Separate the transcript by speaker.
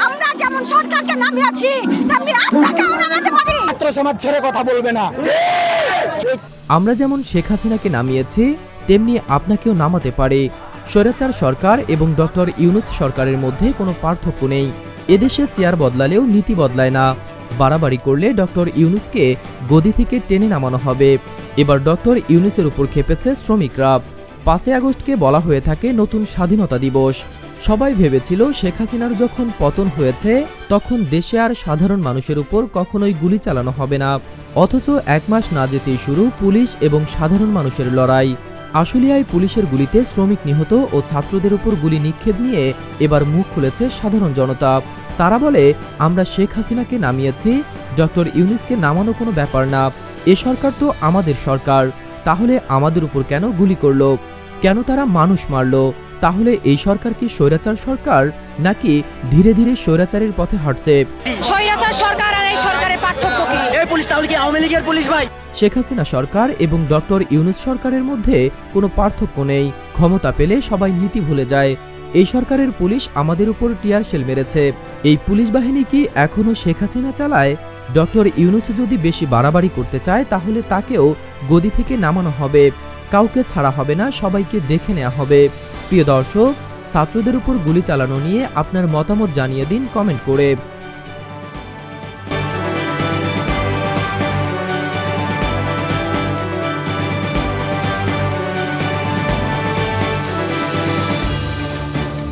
Speaker 1: আমরা যেমন সরকারকে নামিয়েছি তেমনি আপনাকেও নামাতে পারি।
Speaker 2: ছাত্র সমাজ ছেড়ে কথা বলবে না।
Speaker 3: আমরা যেমন শেখ হাসিনাকে নামিয়েছি তেমনি আপনাকেও নামাতে পারে। স্বৈরাচার সরকার এবং ডক্টর ইউনূস সরকারের মধ্যে কোনো পার্থক্য নেই। এদেশে চেয়ার বদলালেও নীতি বদলায় না। বাড়াবাড়ি করলে ডক্টর ইউনূসকে গদি থেকে টেনে নামানো হবে। এবার ডক্টর ইউনূসের উপর খেপেছে শ্রমিকরা। 5 আগস্টকে বলা হয়ে থাকে নতুন স্বাধীনতা দিবস। সবাই ভেবেছিল শেখ হাসিনার যখন পতন হয়েছে তখন দেশে আর সাধারণ মানুষের উপর কখনোই গুলি চালানো হবে না, অথচ 1 মাস না যেতেই শুরু পুলিশ এবং সাধারণ মানুষের লড়াই। আশুলিয়ায় পুলিশের গুলিতে শ্রমিক নিহত ও ছাত্রদের উপর গুলি নিক্ষেপ নিয়ে এবার মুখ খুলেছে সাধারণ জনতা। তারা বলে, আমরা শেখ হাসিনাকে নামিয়েছি, ডক্টর ইউনূসকে নামানো কোনো ব্যাপার না। এ সরকার তো আমাদের সরকার, তাহলে আমাদের উপর কেন গুলি করলো, কেন তারা মানুষ মারল? তাহলে এই সরকার কি স্বৈরাচার সরকার, নাকি ধীরে ধীরে স্বৈরাচারের পথে হাঁটছে?
Speaker 1: স্বৈরাচার সরকার আর এই সরকারের পার্থক্য কি?
Speaker 2: এই পুলিশ তাহলে কি আওয়ামী লীগের পুলিশ ভাই?
Speaker 3: শেখ হাসিনা সরকার এবং ডক্টর ইউনূস সরকারের মধ্যে কোনো পার্থক্য নেই। ক্ষমতা পেলে সবাই নীতি ভুলে যায়। এই সরকারের পুলিশ আমাদের উপর টিয়ার শেল মেরেছে। এই পুলিশ বাহিনী কি এখনো শেখ হাসিনা চালায়? ডক্টর ইউনূস যদি বেশি বাড়াবাড়ি করতে চায় তাহলে তাকেও গদি থেকে নামানো হবে। কাউকে ছাড়া হবে না, সবাইকে দেখে নেওয়া হবে। প্রিয় দর্শক, ছাত্রদের উপর গুলি চালানো নিয়ে আপনার মতামত জানিয়ে দিন কমেন্ট করে।